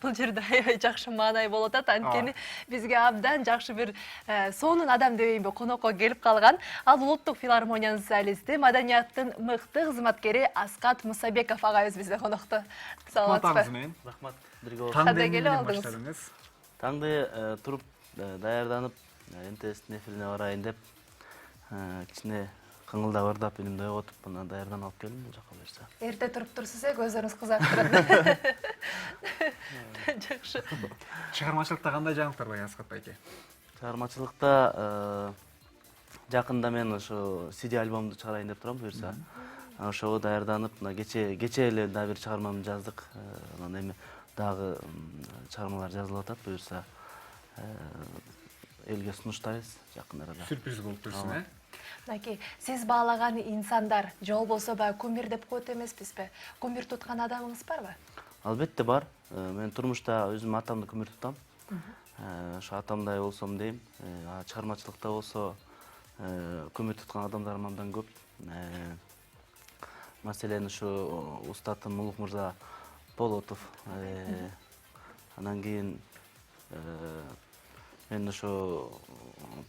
Бул жерде аябай жакшы маанай болуп атат. Анткени бизге абдан жакшы бир сонун адам дебейинби конокко келип калган. Ал улуттук филармониянын солисти, маданияттын мыкты кызматкери Аскат Мусабеков агайыбыз бизде конокто. Саламатсызбы? Рахмат. Бирге болуп. Таңды Кандай келип эмнеден алдыңыз? баштадыңыз? Таңды туруп даярданып, МТСтин эфирине барайын деп, кичине кыңылдап ырдап үнүмдү ойготуп, мына даярданып алып келдим бул жака буюрса. Эрте туруп турсуз, көзүңүз кызарып турат. Жакшы. Чыгармачылыкта кандай жаңылыктар бар Аскат байке? Чыгармачылыкта жакында мен ошо CD альбомду чыгарайын деп турам буюрса. Ошого даярданып, мына кече эле да бир чыгармамды жаздык. Анан эми дагы чыгармалар жазылып атат буюрса. Элге сунуштайбыз жакын арада. Сюрприз болуп турсун, э? Мынакей, сиз баалаган инсандар же болбосо баягы кумир деп коет эмеспизби? Кумир туткан адамыңыз барбы? Албетте бар. Мен турмушта өзүм атамды күмүр тутам. Ошо атамдай болсом дейм. Чыгармачылыкта болсо күмүр туткан адамдарым абдан көп. Маселен ушу устатым Улук мырза Болотов. Анан кийин мен ошо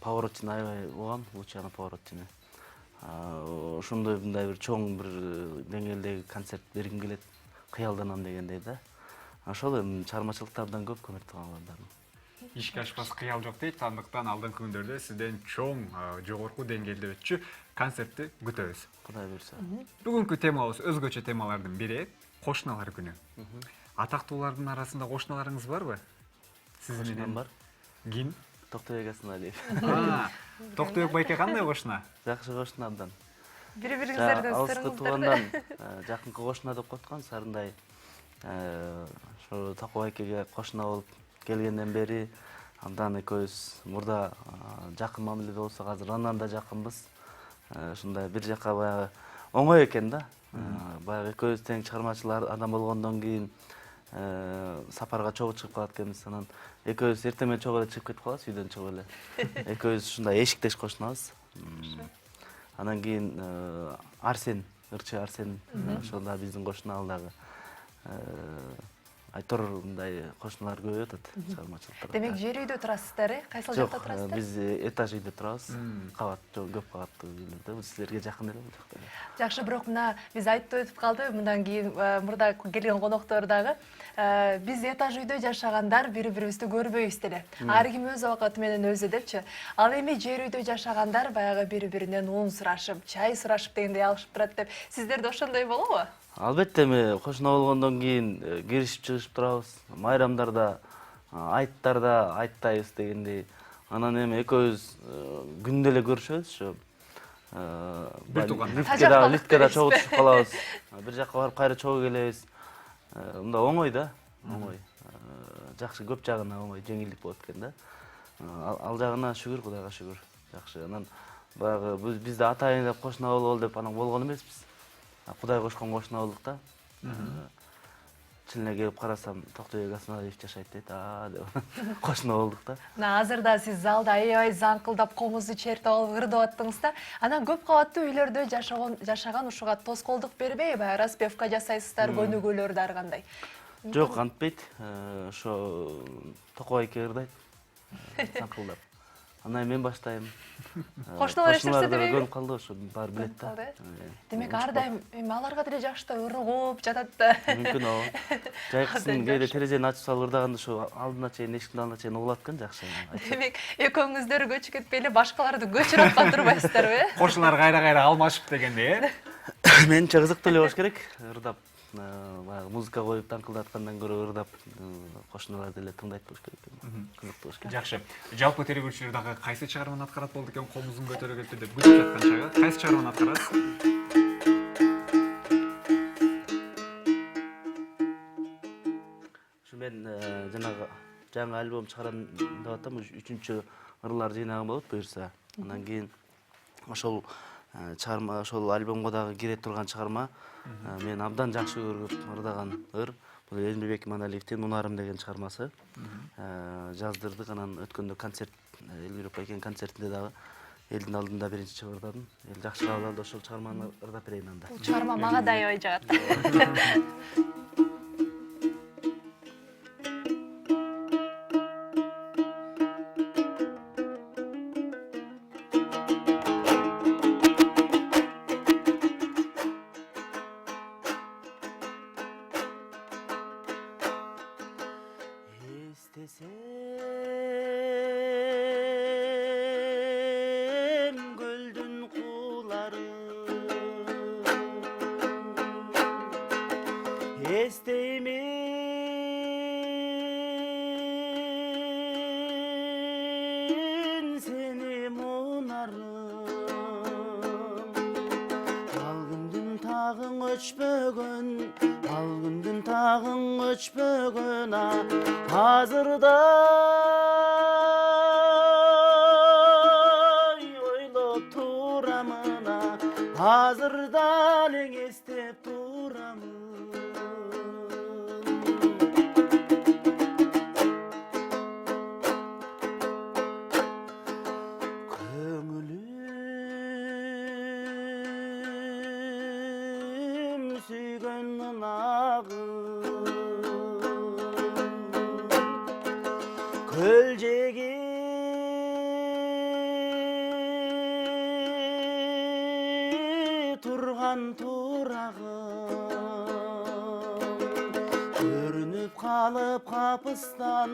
Поворотчины аябай угам, Лучано Поворотчины. Ошондой мындай бир чоң бир деңгээлдеги концерт бергим келет, кыялданам дегендей да. Ошол эми чыгармачылыкта абдан көп көмүр туткан адамдарым. Ишке ашпас кыял жок дейт, андыктан алдыңкы күндөрдө сизден чоң, жогорку деңгээлде өтчү концертти күтөбүз. Кудай буйрса. Бүгүнкү темабыз өзгөчө темалардын бири кошуналар күнү. Атактуулардын арасында кошуналарыңыз барбы? Сиз менен Бар. Ким? Токтобек Асаналиев. Токтобек байке кандай кошуна? Жакшы кошуна абдан. Бири-бириңиздердин Алыскы сырыңыздар. туугандан жакынкы кошуна деп коткон Сарындай. Ошо Токо байкеге кошуна болуп келгенден бери абдан экөөбүз мурда жакын мамиледе болсок, азыр андан да жакынбыз. Ушундай бир жака баягы оңой экен да. Баягы экөөбүз тең чыгармачылар адам болгондон кийин сапарга чогуу чыгып калат экенбиз. Анан экөөбүз эртең менен чогуу эле чыгып кетип калабыз, үйдөн чыгып эле. Экөөбүз ушундай эшиктеш кошунабыз. Анан кийин Арсен, ырчы Арсен, ошол да биздин кошуна, ал дагы айтор мындай кошуналар көп атат чыгармачылыкта. Демек жер үйдө турасыздар, кайсыл жакта турасыздар? Биз этаж үйдө турабыз. Кабат, көп кабаттуу үйлөрдө. Бул силерге жакын эле бул жакта. Жакшы, бирок мына биз айтып өтүп калды, мындан кийин мурда келген коноктор дагы биз этаж үйдө жашагандар бири-бирибизди көрбөйбүз деле. Ар ким өз убакыты менен өзү депчи. Ал эми жер үйдө жашагандар баягы бири-биринен ун сурашып, чай сурашып дегендей алышып турат деп. Сиздерде ошондой болобу? Албетте, эми кошуна болгондон кийин киришип чыгышып турабыз. Майрамдарда, айттарда айттайбыз дегендей. Анан эми экөөбүз күндө эле көрүшөбүз, ошо Бир тууган. лифтке да чогуу түшүп калабыз. Бир жака барып кайра чогуу келебиз. Мында оңой да, оңой. Жакшы, көп жагына оңой, жеңилдик болот экен да. Ал жагына шүгүр, Кудайга шүгүр. Жакшы. Анан баягы бизде атайын деп кошуна болобу деп анан болгон эмеспиз. Кудай кошкон кошуна болдук да. Чын эле келип карасам, Токтобек Асаналиев жашайт дейт, деп кошуна болдук да. Мына азыр да сиз залда аябай заңкылдап, комузду чертип алып ырдап аттыңыз да. Анан көп кабаттуу үйлөрдө жашаган ушуга тоскоолдук бербей, баягы распевка жасайсыздар, көнүгүүлөр ар кандай? Жок, антпейт. Ошо Токо байке ырдайт. Заңкылдап. Анан мен баштайм. Кошуналар эсерсе дебейби? Көрүп калды, ошо баары билет да. Демек ар дайым аларга деле жакшы ыргып жатат да. Мүмкүн ооба. Жайкысын кээде терезени ачып салып ырдаганда ошо алдына чейин, эшиктин алдына чейин угулат экен, жакшы. Демек экөөңүздөр көчүп кетпей эле башкаларды көчүрүп аткан турбайсыздарбы? Кошуналар кайра-кайра алмашып дегендей, э? Менимче кызыктуу эле болуш керек, ырдап. Баягы музыка коюп таңкылдаткандан көрө ырдап кошуналар деле тыңдайт болуш керек. Кызыктуу болуш керек. Жакшы. Жалпы тергөөчүлөр дагы кайсы чыгарманы аткарат болду экен, комузун көтөрүп деп күтүп жаткан чагы. Кайсы чыгарманы аткарасыз? Ушу мен жанагы жаңы альбом чыгарам деп атам, 3-чү ырлар жыйнагым болот буюрса. Андан кийин ошол чыгарма, ошол альбомго дагы кире турган чыгарма мен абдан жакшы көрүп ырдаган ыр. Бул Элмирбек Иманалиевдин Унарым деген чыгармасы. Жаздырдык, анан өткөндө концерт, Элмирбек байкенин концертинде дагы элдин алдында биринчи чыгып ырдадым. Эл жакшы кабыл алды, ошол чыгарманы ырдап берейин анда. Бул чыгарма мага да аябай жагат. Esteymin seni munarım. Al gündün tağın öçpөгön, al gündün tağın öçpөгön, hazırda oylop turamın, hazırdan estep turamın. Köngülüm süygönün ağın, köljegi turgan turagın, görünüp kalıp kapıstan,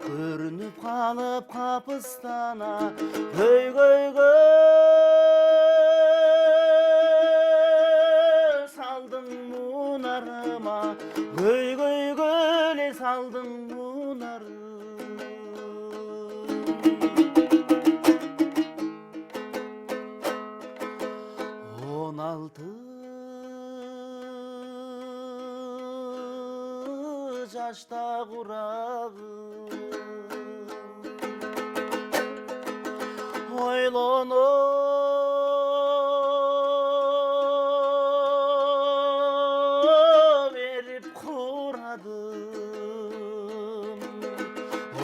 görünüp kalıp kapıstana, göy göy göy saldın munarıma, göy göy göle saldın munarım. 16 yaşta kurağım, oylonu verip kuradım.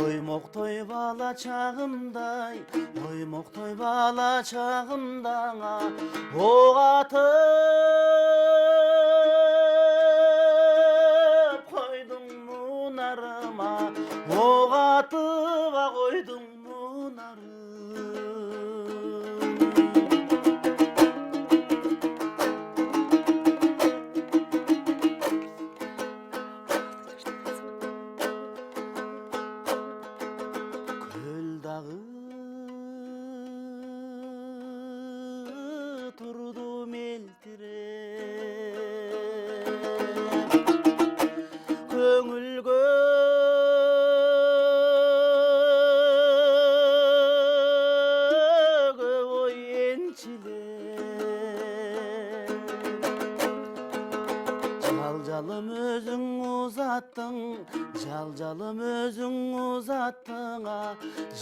Oymoktoy bala çağımday, oymoktoy bala çağımda, oğ atıp koydum munarıma, oğ atıp koydum munarım. Köl dağı turdu meltirep, köngül oy ençilep. Жалжалым өзүң узаттың, жалжалым өзүң узаттың,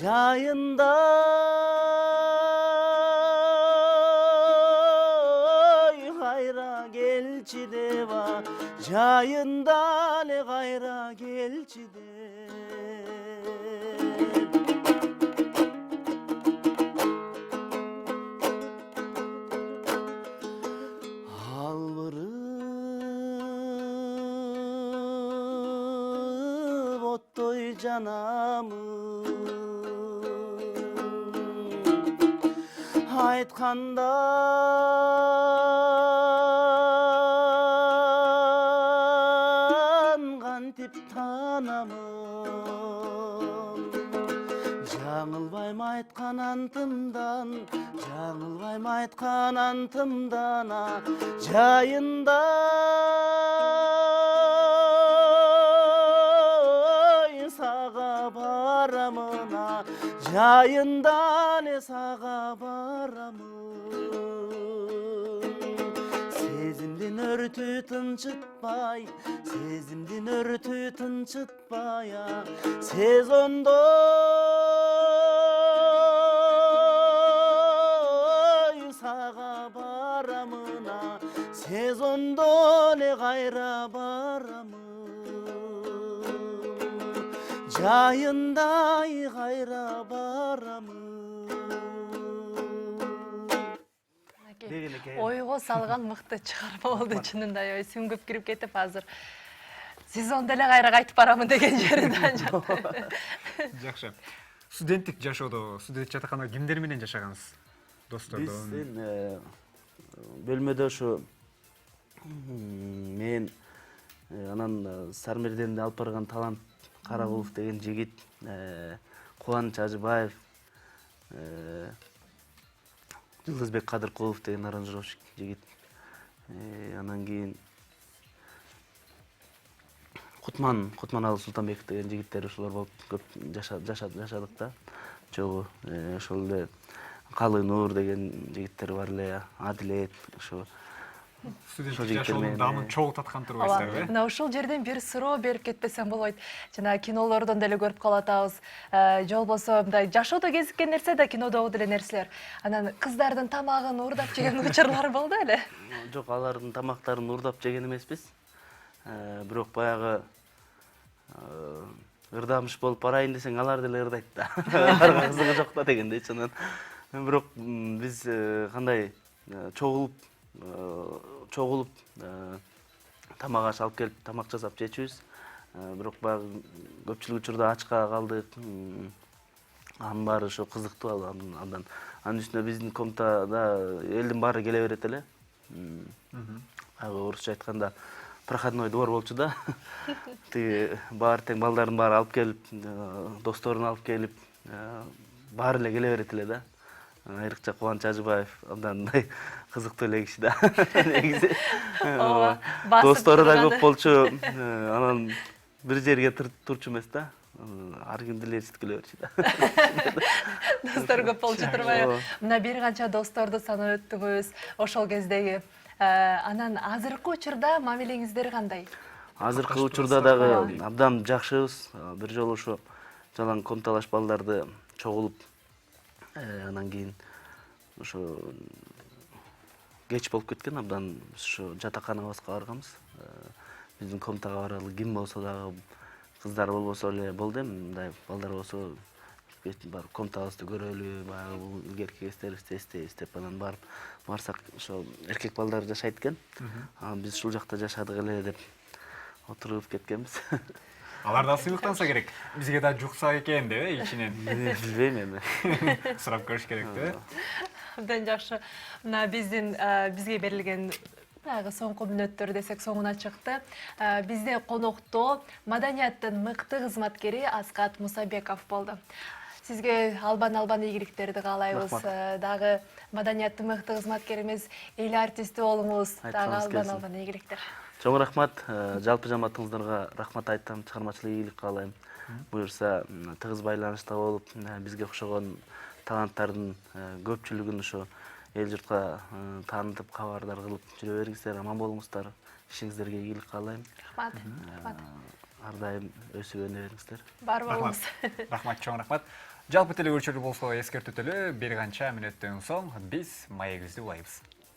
жайында кайра келчи деп, жайында эле кайра келчи деп. Албырып оттой жанамын, айткандан кантип танамын. Жаңылбайм айткан антымдан, жаңылбайм айткан антымдан, жайында сага барамын, жайында эле сага барамын. Сезимдин өртү тынчытпай, сезимдин өртү тынчытпай, сезондой сага барамын, сезондо эле кайра барамын. Жайындай кайра барамын. Деген экен. Ойго салган мыкты чыгарма болду чынында. Ой сүңгүп кирип кетип азыр сезондо эле кайра кайтып барамын деген жеринен жатты. Жакшы. Студенттик жашоодо, студент жатаканада кимдер менен жашагансыз? Достордон? Биз бөлмөдө ушу мен анан Сармерденди алып барган Талант Карагулов деген жигит, Кубаныч Ажыбаев, Жылдызбек Кадыркулов деген аранжировщик жигит. Анан кийин Кутманалы Султанбеков деген жигиттер ошолор болуп көп жашадык да. Чогуу ошол эле Калы Нур деген жигиттер бар эле, Адилет ошо. Студенттик жашоонун даамын чогуу таткан Ооба, турбайсыздарбы? мына ушул жерден бир суроо берип кетпесем болбойт. Жана кинолордон деле көрүп калатабыз. Же болбосо мындай жашоодо кезиккен нерсе да кинодогу деле нерселер. Анан кыздардын тамагын уурдап жеген учурлар болду эле. Жок, алардын тамактарын уурдап жеген эмеспиз. Бирок баягы ырдамыш болуп барайын десең, алар деле ырдайт да. Аларга кызыгы жок да дегендейчи. Анан бирок биз кандай чогулуп тамак аш алып келип тамак жасап жечүбүз. Бирок баягы көпчүлүк учурда ачка калдык. Анын баары ошо кызыктуу андан. Анын үстүнө биздин комнатада элдин баары келе берет эле. Баягы орусча айтканда проходной двор болчу да. Тиги баары тең балдардын баары алып келип, досторун алып келип, баары эле келе берет эле да. Айрыкча Кубаныч Ажыбаев абдан мындай кызыктуу эле киши да. Негизи достору да көп болчу. Анан бир жерге турчу эмес да. Ар ким деле ээрчитип келе берчү да. Достор көп болчу турбайбы? Мына бир канча досторду санап өттүңүз ошол кездеги. Анан азыркы учурда мамилеңиздер кандай? Азыркы учурда дагы абдан жакшыбыз. Бир жолу ошо жалаң комнаталаш балдарды чогулуп, анан кийин ошо кеч болуп кеткен, абдан ошо жатаканабызга барганбыз. Биздин комнатага баралы ким болсо дагы, кыздар болбосо эле болду эми, мындай балдар болсо барып комнатабызды көрөлү, баягы бул илгерки кездерибизди эстейбиз деп анан барсак ошо эркек балдар жашайт экен. Биз ушул жакта жашадык эле деп отуруп кеткенбиз. Алар да сыйлыктанса керек. Бизге да жукса экен деп, ичинен. Билбейм эми. Сурап көрүш керек деп. Абдан жакшы. Мына бизге берилген баягы соңку мүнөттөр десек соңуна чыкты. Бизде конокто маданияттын мыкты кызматкери Аскат Мусабеков болду. Сизге албан ийгиликтерди каалайбыз. Дагы маданияттын мыкты кызматкерimiz, эл артисти болуңуз. Дагы албан ийгиликтер. Чоң рахмат, жалпы жамаатыңыздарга рахмат айтам, чыгармачылык ийгилик каалайм. Буюрса тыгыз байланышта болуп, бизге окшогон таланттардын көпчүлүгүн ошо эл журтка таанытып, кабардар кылып жүрө бериңиздер, аман болуңуздар. Ишиңиздерге ийгилик каалайм. Рахмат. Ар дайым өсүп өнө бериңиздер. Бар болуңуз. Рахмат, чоң рахмат. Жалпы телегөрүүчүлөр болсо эскертүү төлөө, бир канча мүнөттөн соң биз маегибизди улайбыз.